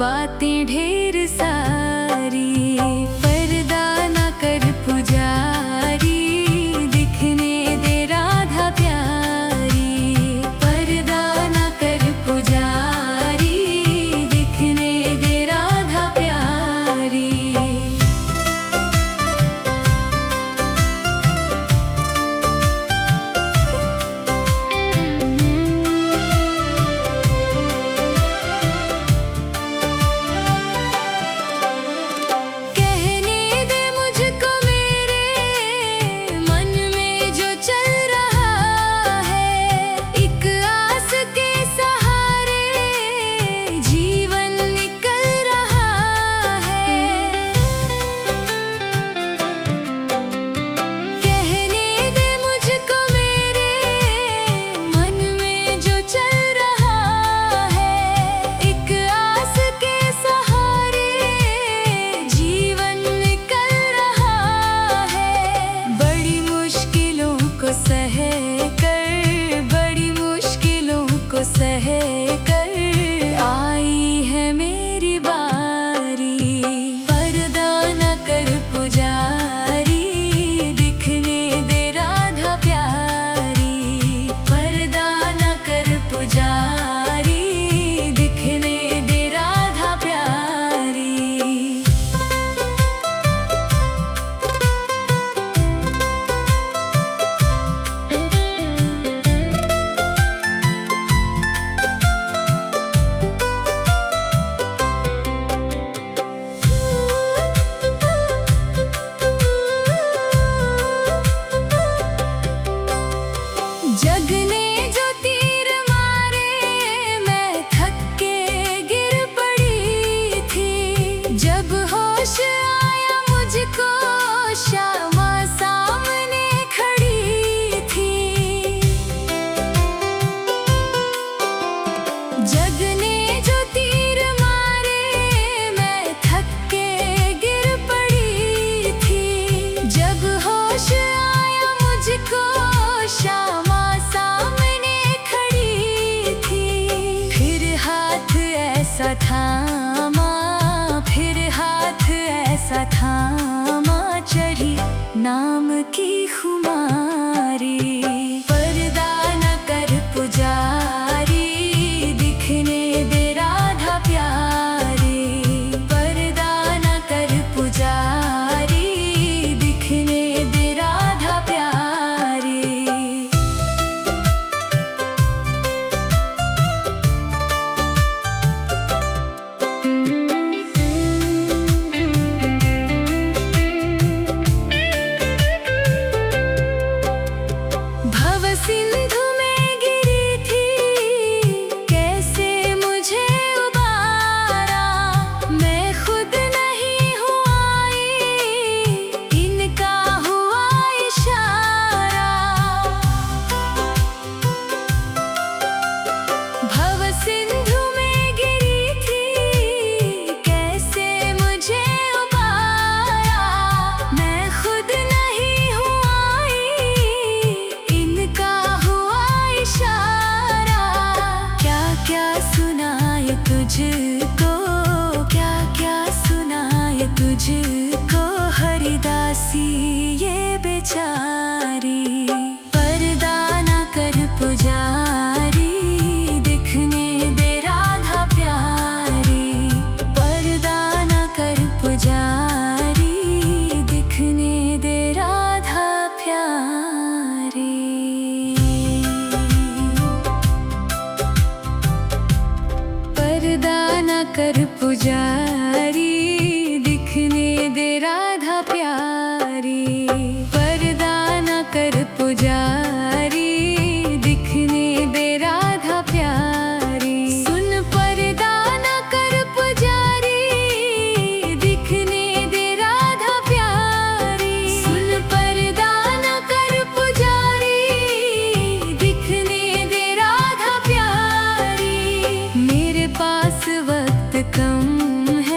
बातें ढेर सारी, पर्दा ना कर पुजारी, दिखने दे राधा प्यारी। पर्दा ना कर पुजारी, दिखने दे राधा प्यारी। सह कर आई है मेरी बारी। पर्दा न कर पुजारी, दिखने दे राधा प्यारी। पर्दा न कर पुजारी, दिखने दे राधा प्यारी। जग ने जो तीर मारे, मैं थक के गिर पड़ी थी। जब होश आया मुझको, श्यामा सामने खड़ी थी। जग ने जो तीर मारे, मैं थक के गिर पड़ी थी। जब होश आया मुझको, श्यामा ऐसा थामा, फिर हाथ ऐसा थामा, चढ़ी नाम की खुमारी। पर्दा न कर पुजारी, दिखने दे राधा प्यारी। पर्दा न कर पुजारी, दिखने दे राधा प्यारी। सिंधु में गिरी थी, कैसे मुझे उबारा। मैं खुद नहीं हूँ आई, इनका हुआ इशारा। भव सिंधु में गिरी थी, कैसे मुझे उबारा। मैं खुद नहीं हूँ आई, इनका इशारा। क्या क्या सुनाए तुझको, क्या क्या सुनाए तुझको, हरिदासी ये बेचारी। पर्दा न कर पुजारी, दिखने दे राधा प्यारी। पर्दा न कर पुजारी, दिखने दे राधा प्यारी। पर्दा न कर पुजारी, दिखने दे राधा प्यारी। पर्दा न कर पुजारी, दिखने दे राधा प्यारी। सुन पर्दा न कर पुजारी, दिखने दे राधा प्यारी। सुन पर्दा न कर पुजारी, दिखने दे राधा प्यारी। मेरे पास वक्त कम है,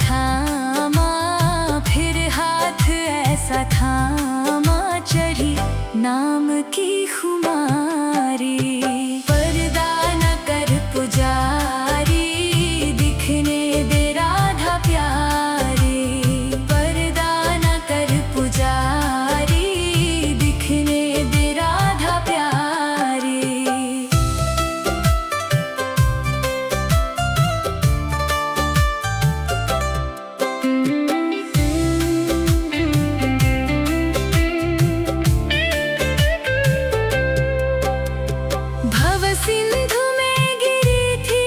थामा, फिर हाथ ऐसा थामा, चढ़ी नाम की खुमारी। पर्दा न कर पुजारी, दिखने दे राधा प्यारी। पर्दा न कर पुजारी, दिखने दे राधा प्यारी। भव सिंधु में गिरी थी,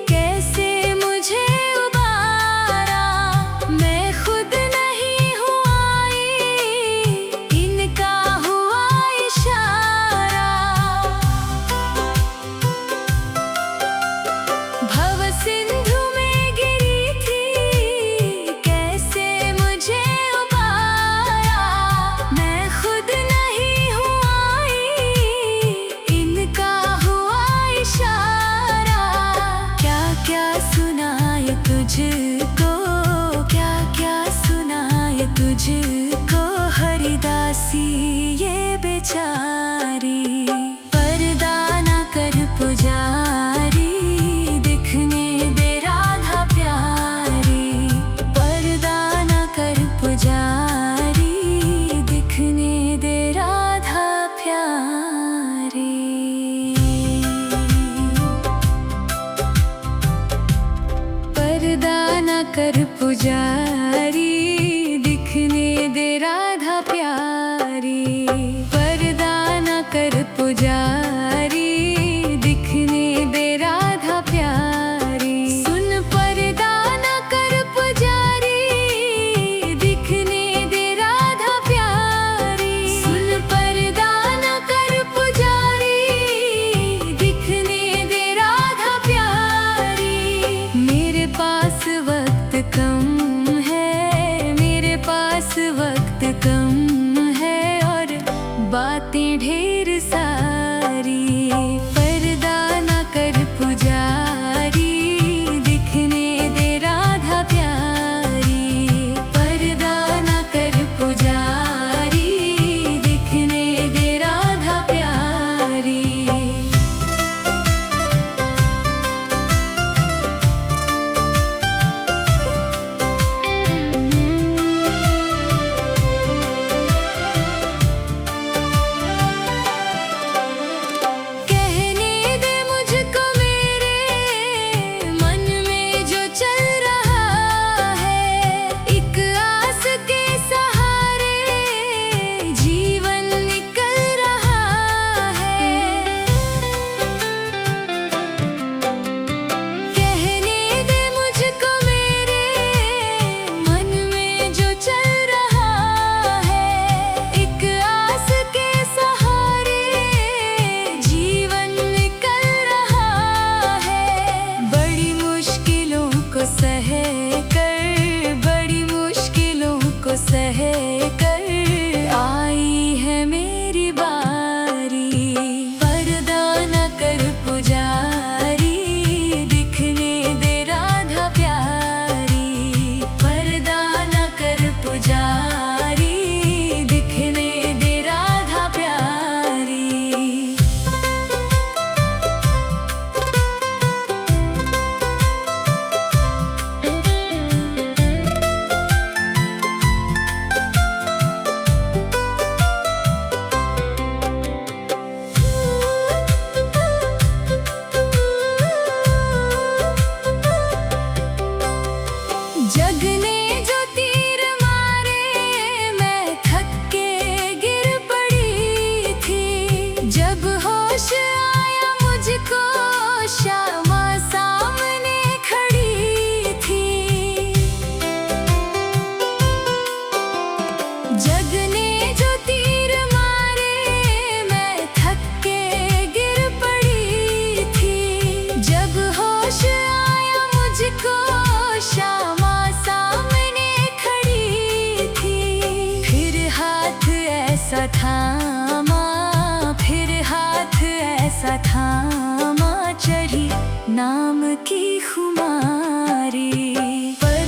कैसे मुझे उबारा। मैं खुद नहीं हूँ आई, इनका हुआ इशारा। भव सिंधु में गिरी थी, कैसे मुझे उबारा। मैं खुद नहीं हूँ आई, इनका हुआ इशारा। क्या क्या सुनाए तुझको, क्या क्या सुनाए तुझको, हरिदासी ये बेचारी। पर्दा न कर पुजारी, दिखने दे राधा प्यारी। पर्दा न कर पुजारी, दिखने दे राधा प्यारी। पर्दा न कर पुजारी, दिखने दे राधा प्यारी। पर्दा न कर पुजारी, दिखने दे राधा प्यारी। सुन पर्दा न कर पुजारी, दिखने दे राधा प्यारी। सुन पर्दा न कर पुजारी, दिखने दे राधा प्यारी। मेरे पास वक्त कम है, मेरे पास वक्त कम है, और बातें ढेर सारी। पर्दा न कर पुजारी, दिखने दे राधा प्यारी। पर्दा न कर पुजारी, दिखने दे राधा प्यारी। कहने दे मुझको मेरे मन में जो चल रहा है। एक आस के सहारे जीवन निकल रहा है। कहने दे मुझको मेरे मन में जो चल रहा है। एक आस के सहारे जीवन निकल रहा है। बड़ी मुश्किलों को सह कर, बड़ी मुश्किलों को सह कर, आई है मेरी बारी। पर्दा न कर पुजारी, दिखने दे राधा प्यारी। पर्दा न कर पुजारी, दिखने दे राधा प्यारी। जग ने जो तीर मारे, मैं थक के गिर पड़ी थी। जब होश आया मुझको, श्यामा सामने खड़ी थी। जग ने जो तीर मारे, मैं थक के गिर पड़ी थी। जब होश आया मुझको, श्यामा सामने खड़ी थी। फिर हाथ ऐसा थामा, फिर हाथ ऐसा थामा, चढ़ी नाम की खुमारी। पर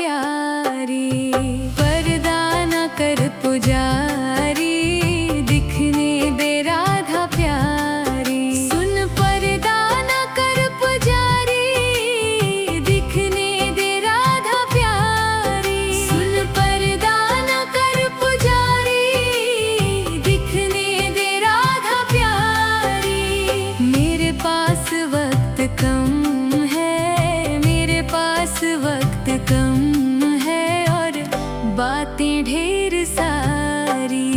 प्यारी। पर्दा न कर पुजारी, दिखने दे राधा प्यारी। सुन पर्दा न कर पुजारी, दिखने दे राधा प्यारी। सुन पर्दा न कर पुजारी, दिखने दे राधा प्यारी। मेरे पास वक्त कम है, मेरे पास वक्त कम है, और बातें ढेर सारी।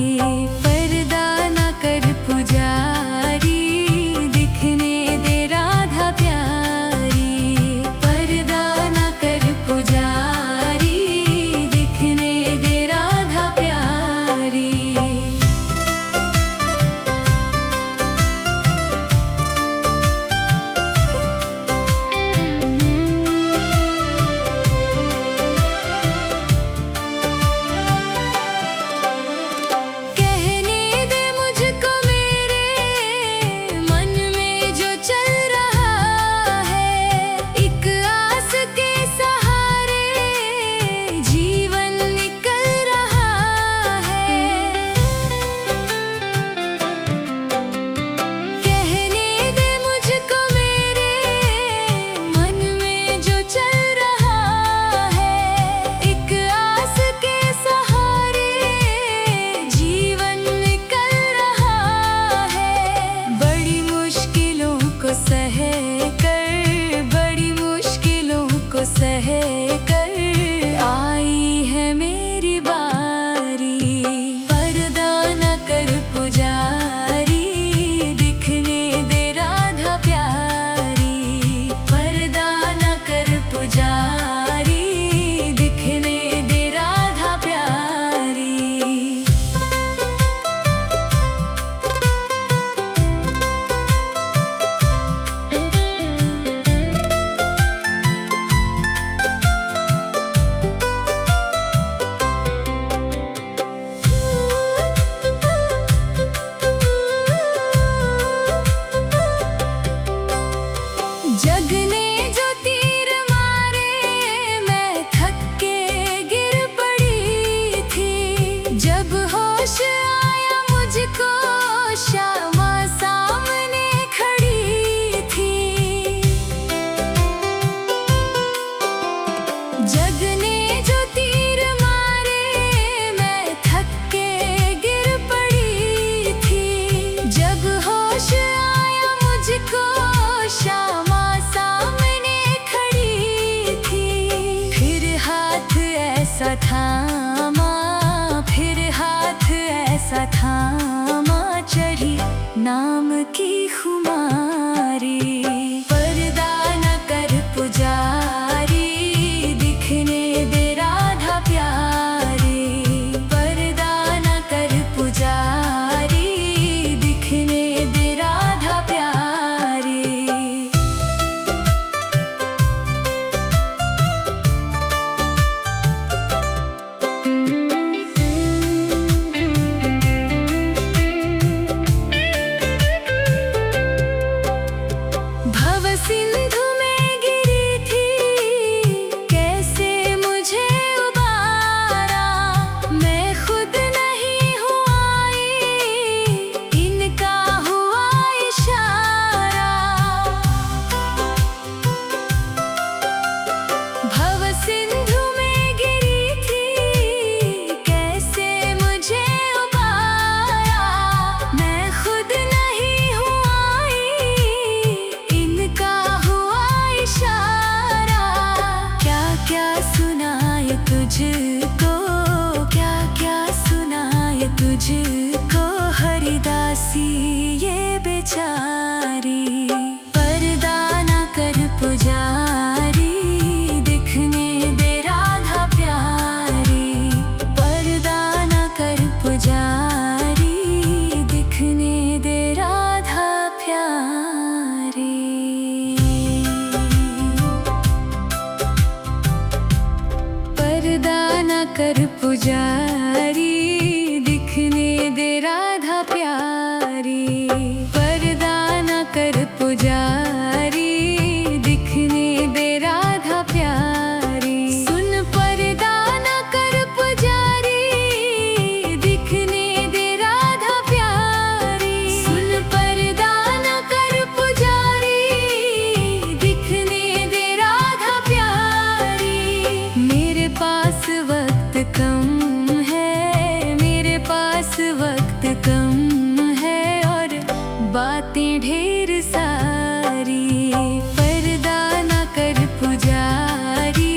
पर्दा न कर पुजारी, दिखने दे राधा प्यारी। पर्दा न कर पुजारी, दिखने दे राधा प्यारी। सह कर आई है मेरी बारी। पर्दा न कर पुजारी, दिखने दे राधा प्यारी। पर्दा न कर पुजारी, दिखने दे राधा प्यारी। जग ने जो तीर मारे, मैं थक के गिर पड़ी थी। जब होश आया मुझको, श्यामा सामने खड़ी थी। जग ने जो तीर मारे, मैं थक के गिर पड़ी थी। जब होश आया मुझको, श्यामा ऐसा थामा, फिर हाथ ऐसा थामा, चढ़ी नाम की खुमारी। पर्दा न कर पुजारी, दिखने दे राधा प्यारी। पर्दा न कर पुजारी, दिखने दे राधा प्यारी। सिंधु में गिरी थी, कैसे मुझे उबारा। मैं खुद नहीं हूँ आई, इनका हुआ इशारा। भव सिंधु में गिरी थी, कैसे मुझे उबारा। मैं खुद नहीं हूँ आई, इनका इशारा। क्या क्या सुनाए तुझको, क्या क्या सुनाए तुझको, हरिदासी ये बेचारी। पर्दा न कर पुजारी, दिखने दे राधा प्यारी। पर्दा न कर पुजारी, दिखने दे राधा प्यारी। पर्दा न कर पुजारी, दिखने दे राधा प्यारी। पर्दा न कर पुजारी, दिखने दे राधा प्यारी। सुन पर कम है, मेरे पास वक्त कम है और बातें ढेर सारी। पर्दा ना कर पुजारी,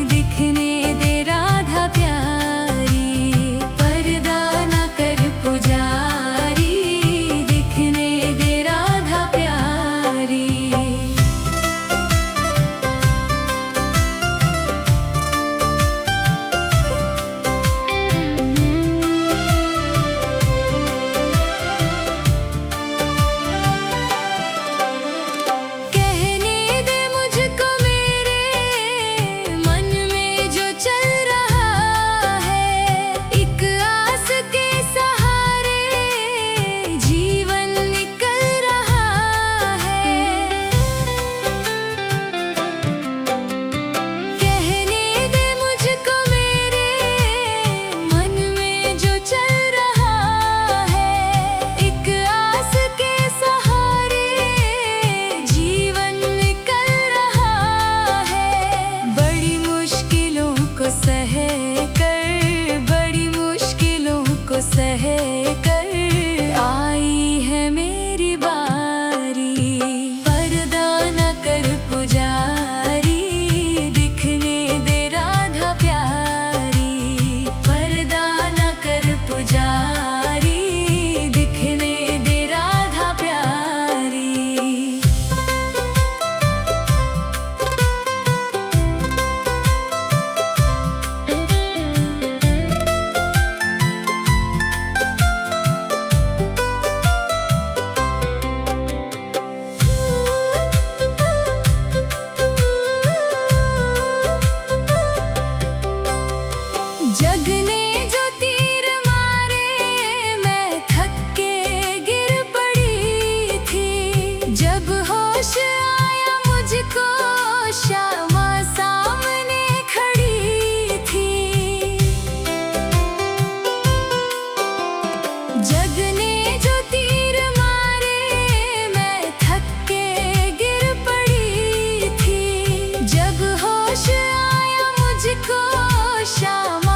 दिखने दे राधा प्यारी। पर्दा ना कर पुजारी, दिखने दे राधा प्यारी। सह कर आई है मेरी बारी। पर्दा न कर पुजारी, दिखने दे राधा प्यारी। पर्दा न कर पुजारी, दिखने दे राधा प्यारी। जग ने जो तीर मारे, मैं थक के गिर पड़ी थी। जब होश आया मुझको, श्यामा सामने खड़ी थी। जग ने जो तीर मारे, मैं थक के गिर पड़ी थी। जब होश आया मुझको, श्यामा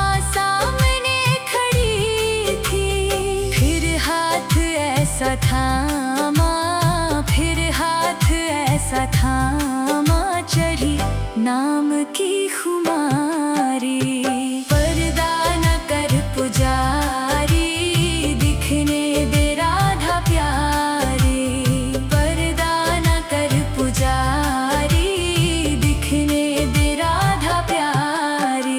ऐसा थामा, फिर हाथ ऐसा थामा, चढ़ी नाम की खुमारी। पर्दा न कर पुजारी, दिखने दे राधा प्यारी। पर्दा न कर पुजारी, दिखने दे राधा प्यारी।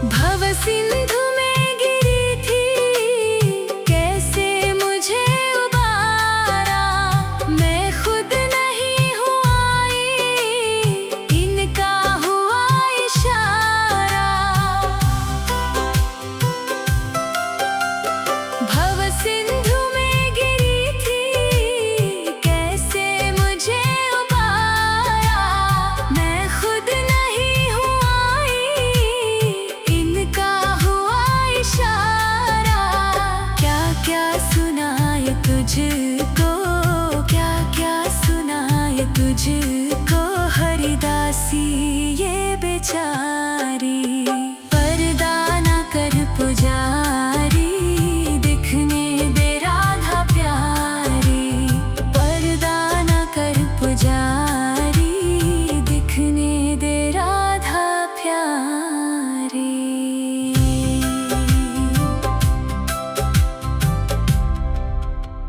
भव सिंधु